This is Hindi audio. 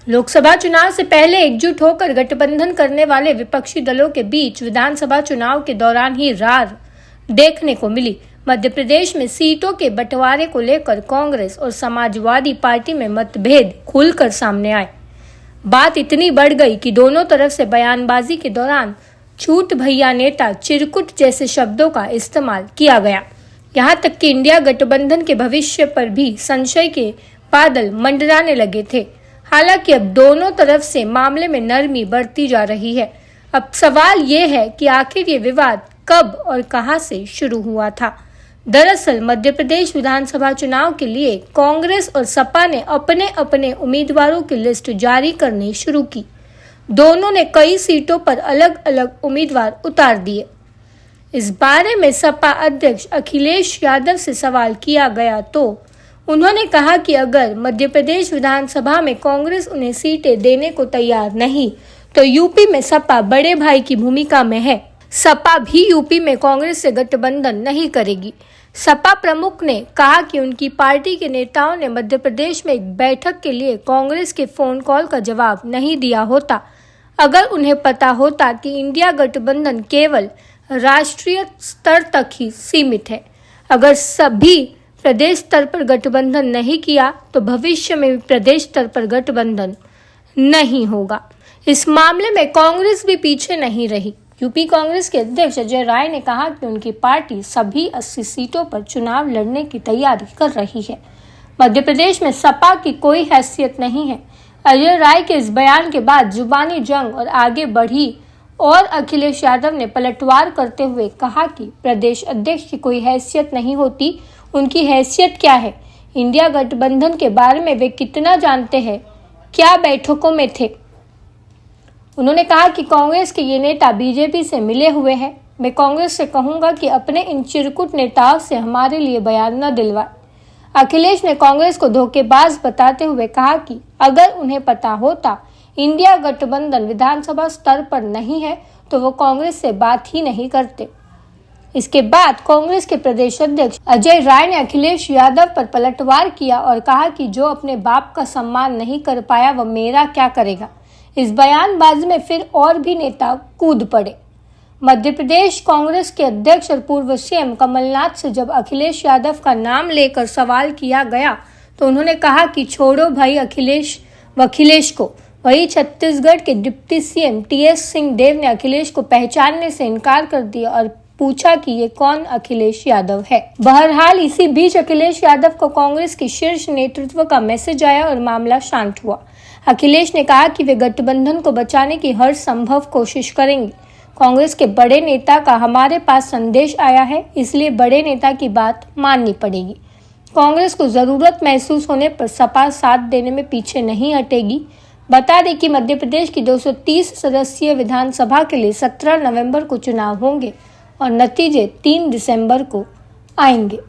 लोकसभा चुनाव से पहले एकजुट होकर गठबंधन करने वाले विपक्षी दलों के बीच विधानसभा चुनाव के दौरान ही रार देखने को मिली। मध्य प्रदेश में सीटों के बंटवारे को लेकर कांग्रेस और समाजवादी पार्टी में मतभेद खुलकर सामने आए। बात इतनी बढ़ गई कि दोनों तरफ से बयानबाजी के दौरान छूट भैया नेता चिरकुट जैसे शब्दों का इस्तेमाल किया गया। यहाँ तक कि इंडिया गठबंधन के भविष्य पर भी संशय के बादल मंडराने लगे थे। हालांकि अब दोनों तरफ से मामले में नरमी बढ़ती जा रही है। अब सवाल ये है कि आखिर ये विवाद कब और कहां से शुरू हुआ था। दरअसल मध्य प्रदेश विधानसभा चुनाव के लिए कांग्रेस और सपा ने अपने अपने उम्मीदवारों की लिस्ट जारी करनी शुरू की। दोनों ने कई सीटों पर अलग अलग उम्मीदवार उतार दिए। इस बारे में सपा अध्यक्ष अखिलेश यादव से सवाल किया गया तो उन्होंने कहा कि अगर मध्य प्रदेश विधानसभा में कांग्रेस उन्हें सीटें देने को तैयार नहीं तो यूपी में सपा बड़े भाई की भूमिका में है। सपा भी यूपी में कांग्रेस से गठबंधन नहीं करेगी। सपा प्रमुख ने कहा कि उनकी पार्टी के नेताओं ने मध्य प्रदेश में एक बैठक के लिए कांग्रेस के फोन कॉल का जवाब नहीं दिया होता। अगर उन्हें पता होता कि इंडिया गठबंधन केवल राष्ट्रीय स्तर तक ही सीमित है, अगर सभी प्रदेश स्तर पर गठबंधन नहीं किया तो भविष्य में भी प्रदेश स्तर पर गठबंधन नहीं होगा। इस मामले में कांग्रेस भी पीछे नहीं रही। यूपी कांग्रेस के अध्यक्ष अजय राय ने कहा कि उनकी पार्टी सभी 80 सीटों पर चुनाव लड़ने की तैयारी कर रही है। मध्य प्रदेश में सपा की कोई हैसियत नहीं है। अजय राय के इस बयान के बाद जुबानी जंग और आगे बढ़ी और अखिलेश यादव ने पलटवार करते हुए कहा कि प्रदेश अध्यक्ष की कोई हैसियत नहीं होती। उनकी हैसियत क्या है? इंडिया गठबंधन के बारे में वे कितना जानते हैं? क्या बैठकों में थे? उन्होंने कहा कि कांग्रेस के ये नेता बीजेपी से मिले हुए हैं। मैं कांग्रेस से कहूंगा कि अपने इन चिरकुट नेताओं से हमारे लिए बयान न दिलवाए। अखिलेश ने कांग्रेस को धोखेबाज बताते हुए कहा कि अगर उन्हें पता होता इंडिया गठबंधन विधानसभा स्तर पर नहीं है तो वो कांग्रेस से बात ही नहीं करते। इसके बाद कांग्रेस के प्रदेश अध्यक्ष अजय राय ने अखिलेश यादव पर पलटवार किया और कहा कि जो अपने बाप का सम्मान नहीं कर पाया वह मेरा क्या करेगा। इस बयानबाजी में फिर और भी नेता कूद पड़े। मध्य प्रदेश कांग्रेस के अध्यक्ष और पूर्व सीएम कमलनाथ से जब अखिलेश यादव का नाम लेकर सवाल किया गया तो उन्होंने कहा कि छोड़ो भाई अखिलेश को। वही छत्तीसगढ़ के डिप्टी सीएम टीएस सिंहदेव ने अखिलेश को पहचानने से इनकार कर दिया और पूछा कि ये कौन अखिलेश यादव है। बहरहाल इसी बीच अखिलेश यादव को कांग्रेस की शीर्ष नेतृत्व का मैसेज आया और मामला शांत हुआ। अखिलेश ने कहा कि वे गठबंधन को बचाने की हर संभव कोशिश करेंगे। कांग्रेस के बड़े नेता का हमारे पास संदेश आया है, इसलिए बड़े नेता की बात माननी पड़ेगी। कांग्रेस को जरूरत महसूस होने पर सपा साथ देने में पीछे नहीं हटेगी। बता दें कि मध्य प्रदेश की 230 सदस्यीय विधानसभा के लिए 17 नवंबर को चुनाव होंगे और नतीजे 3 दिसंबर को आएंगे।